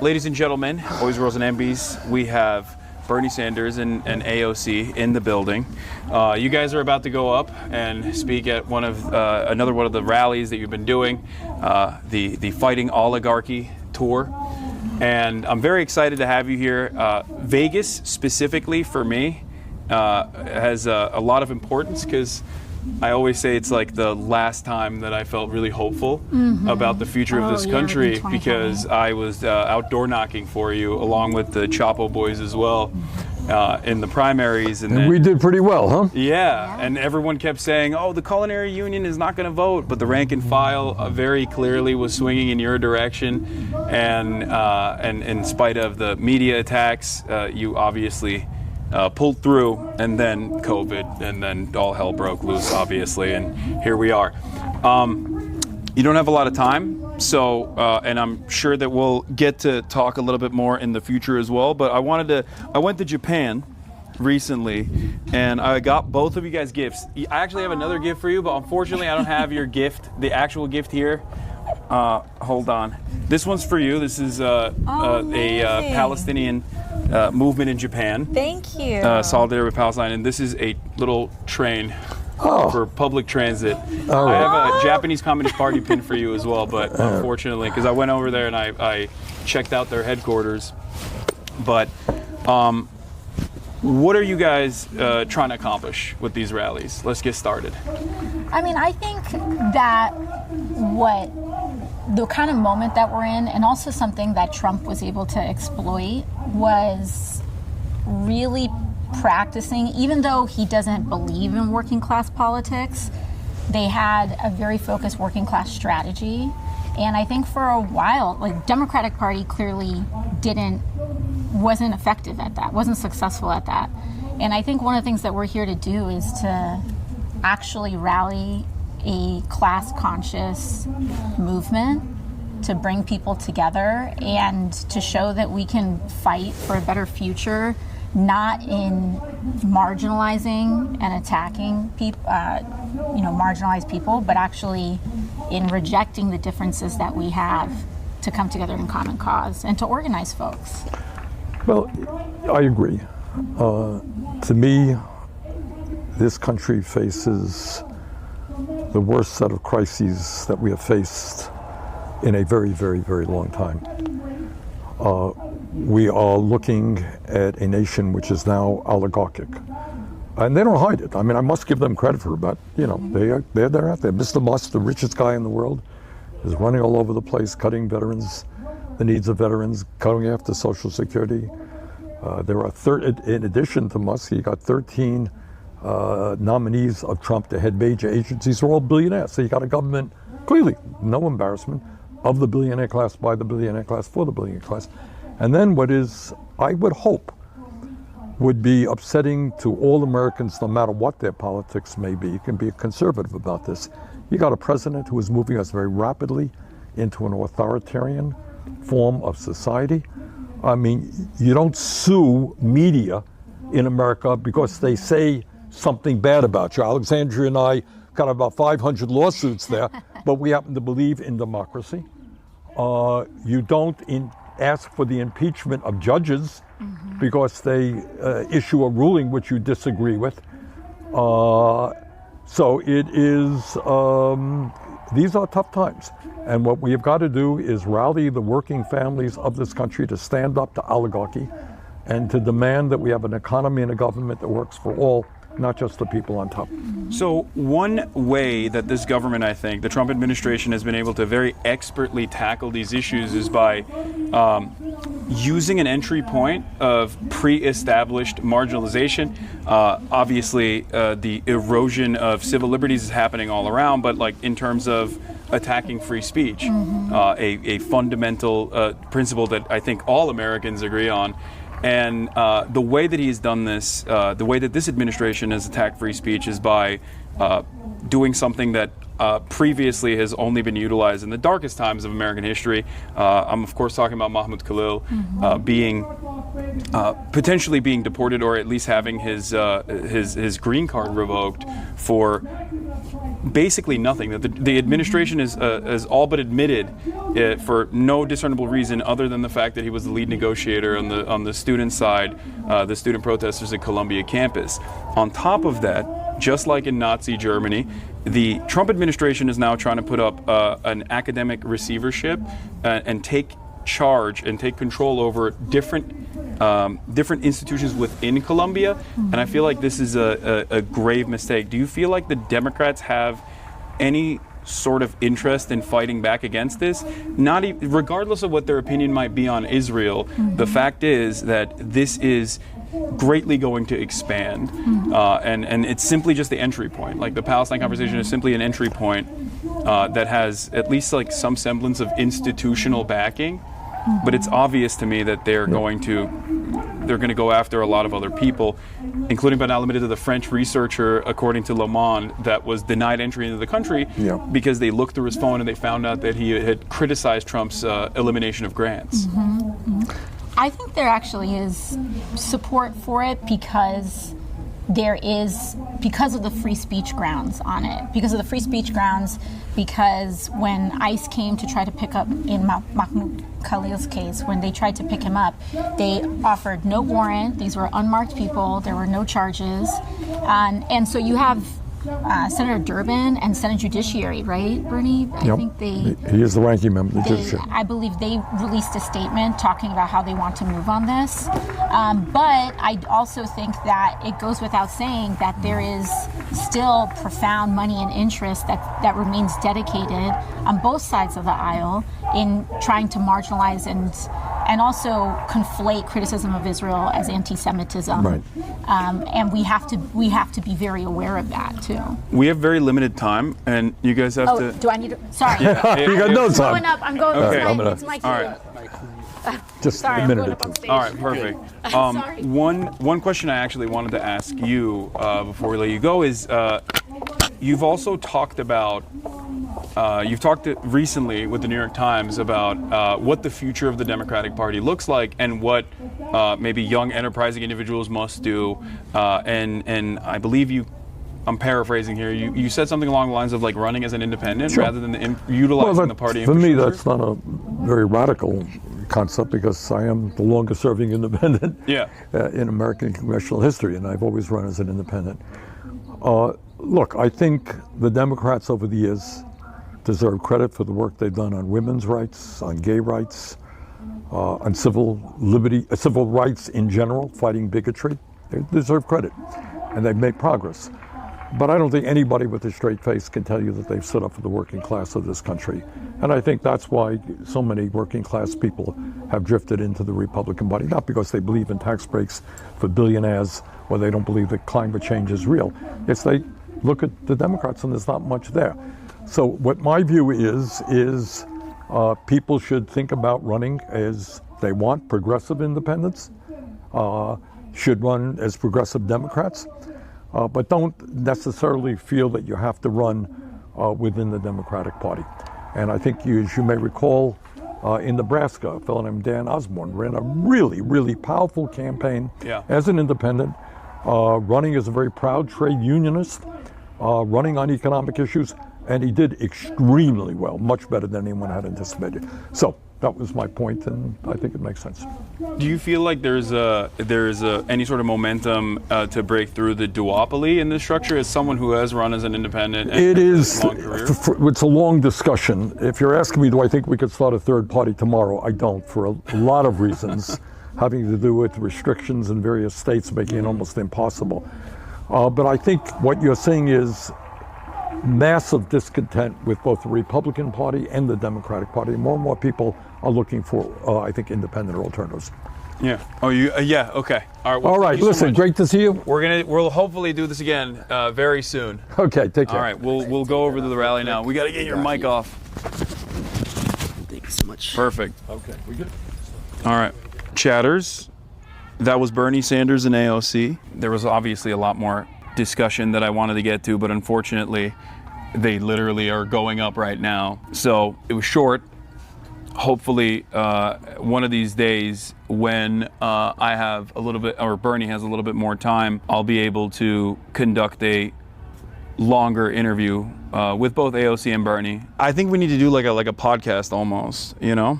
Ladies and gentlemen, boys, girls, and MBs, we have Bernie Sanders and AOC in the building. You guys are about to go up and speak at another one of the rallies that you've been doing, the Fighting Oligarchy tour. And I'm very excited to have you here. Vegas, specifically for me, has a lot of importance because I always say it's like the last time that I felt really hopeful about the future of this country, because I was outdoor knocking for you along with the Chapo boys as well in the primaries. And we did pretty well, huh? Yeah, and everyone kept saying, oh, the culinary union is not going to vote, but the rank and file very clearly was swinging in your direction. And in spite of the media attacks, you obviously pulled through, and then COVID, and then all hell broke loose, obviously, and here we are. You don't have a lot of time, so and I'm sure that we'll get to talk a little bit more in the future as well, but I went to Japan recently, and I got both of you guys gifts. I actually have another gift for you, but unfortunately I don't have your gift, the actual gift here. Hold on. This one's for you. This is a Palestinian movement in Japan. Thank you. Solidarity with Palestine, and this is a little train for public transit. Oh. I have a Japanese Communist Party pin for you as well, but unfortunately, because I went over there and I checked out their headquarters. But what are you guys trying to accomplish with these rallies? Let's get started. I mean, I think that the kind of moment that we're in, and also something that Trump was able to exploit, was really practicing, even though he doesn't believe in working class politics, they had a very focused working class strategy. And I think for a while, like, Democratic Party clearly wasn't effective at that, wasn't successful at that. And I think one of the things that we're here to do is to actually rally a class-conscious movement to bring people together and to show that we can fight for a better future, not in marginalizing and attacking people, marginalized people, but actually in rejecting the differences that we have to come together in common cause and to organize folks. Well, I agree. To me, this country faces the worst set of crises that we have faced in a very, very, very long time. We are looking at a nation which is now oligarchic. And they don't hide it. I mean, I must give them credit for that. You know, they're out there. Mr. Musk, the richest guy in the world, is running all over the place, cutting the needs of veterans, cutting after Social Security. There are in addition to Musk, he got 13 nominees of Trump to head major agencies. They're all billionaires. So you got a government, clearly, no embarrassment, of the billionaire class, by the billionaire class, for the billionaire class. And then what is, I would hope, would be upsetting to all Americans, no matter what their politics may be. You can be conservative about this. You got a president who is moving us very rapidly into an authoritarian form of society. I mean, you don't sue media in America because they say something bad about you. Alexandria and I got about 500 lawsuits there, but we happen to believe in democracy. You don't ask for the impeachment of judges because they issue a ruling which you disagree with. So it is, these are tough times. And what we have got to do is rally the working families of this country to stand up to oligarchy and to demand that we have an economy and a government that works for all, not just the people on top. So one way that this government, I think, the Trump administration has been able to very expertly tackle these issues is by using an entry point of pre-established marginalization. Obviously, the erosion of civil liberties is happening all around, but like in terms of attacking free speech, a fundamental principle that I think all Americans agree on. And the way that he's done this, the way that this administration has attacked free speech is by doing something that previously has only been utilized in the darkest times of American history. I'm of course talking about Mahmoud Khalil being potentially being deported, or at least having his green card revoked for basically nothing. That the administration has all but admitted for no discernible reason other than the fact that he was the lead negotiator on the student side, the student protesters at Columbia campus. On top of that, just like in Nazi Germany, the Trump administration is now trying to put up an academic receivership and take charge and take control over different institutions within Columbia, and I feel like this is a grave mistake. Do you feel like the Democrats have any sort of interest in fighting back against this? Regardless of what their opinion might be on Israel, the fact is that this is greatly going to expand, and it's simply just the entry point. Like the Palestine conversation is simply an entry point that has at least like some semblance of institutional backing. But it's obvious to me that they're going to go after a lot of other people, including but not limited to the French researcher, according to Le Monde, that was denied entry into the country because they looked through his phone and they found out that he had criticized Trump's elimination of grants. I think there actually is support for it because of the free speech grounds on it. Because of the free speech grounds, because when ICE came to try to pick up, in Mahmoud Khalil's case, when they tried to pick him up, they offered no warrant. These were unmarked people. There were no charges. And so you have Senator Durbin and Senate Judiciary, right, Bernie? I think he is the ranking member of the Judiciary. I believe they released a statement talking about how they want to move on this. But I also think that it goes without saying that there is still profound money and interest that remains dedicated on both sides of the aisle in trying to marginalize and also conflate criticism of Israel as anti-Semitism. Right. And we have to be very aware of that too. We have very limited time, and you guys have to. Do I need to? Sorry. You got no time. I'm going up. It's my cue. All right. Just Sorry, a I'm minute going or up on two. stage. All right, perfect. Sorry. One question I actually wanted to ask you before we let you go is, you've also talked about, recently with the New York Times about what the future of the Democratic Party looks like and what maybe young enterprising individuals must do. And I believe I'm paraphrasing here. You said something along the lines of like running as an independent rather than utilizing the party for me, infrastructure. that's not a very radical concept because I am the longest serving independent in American congressional history, and I've always run as an independent. Look, I think the Democrats over the years deserve credit for the work they've done on women's rights, on gay rights, on civil rights in general, fighting bigotry. They deserve credit, and they've made progress. But I don't think anybody with a straight face can tell you that they've stood up for the working class of this country. And I think that's why so many working class people have drifted into the Republican Party, not because they believe in tax breaks for billionaires or they don't believe that climate change is real. It's they look at the Democrats and there's not much there. So what my view is people should think about running as they want. Progressive independents should run as progressive Democrats. But don't necessarily feel that you have to run within the Democratic Party. And I think as you may recall, in Nebraska, a fellow named Dan Osborne ran a really, really powerful campaign as an independent, running as a very proud trade unionist, running on economic issues, and he did extremely well, much better than anyone had anticipated. So that was my point, and I think it makes sense. Do you feel like there's any sort of momentum to break through the duopoly in this structure as someone who has run as an independent? And it is. A long career? It's a long discussion. If you're asking me, do I think we could start a third party tomorrow? I don't, for a lot of reasons, having to do with restrictions in various states making it almost impossible. But I think what you're seeing is massive discontent with both the Republican Party and the Democratic Party. More and more people are looking for, I think, independent alternatives. Yeah. Oh, you? Yeah. Okay. All right. Well, all right. Listen, great to see you. We'll hopefully do this again very soon. Okay. Take care. All right. We'll go over to the rally now. We got to get your mic off. Thank you so much. Perfect. Okay. We good? All right. Chatters. That was Bernie Sanders and AOC. There was obviously a lot more discussion that I wanted to get to, but unfortunately, they literally are going up right now. So it was short. Hopefully, one of these days when I have a little bit, or Bernie has a little bit more time, I'll be able to conduct a longer interview with both AOC and Bernie. I think we need to do like a podcast almost, you know?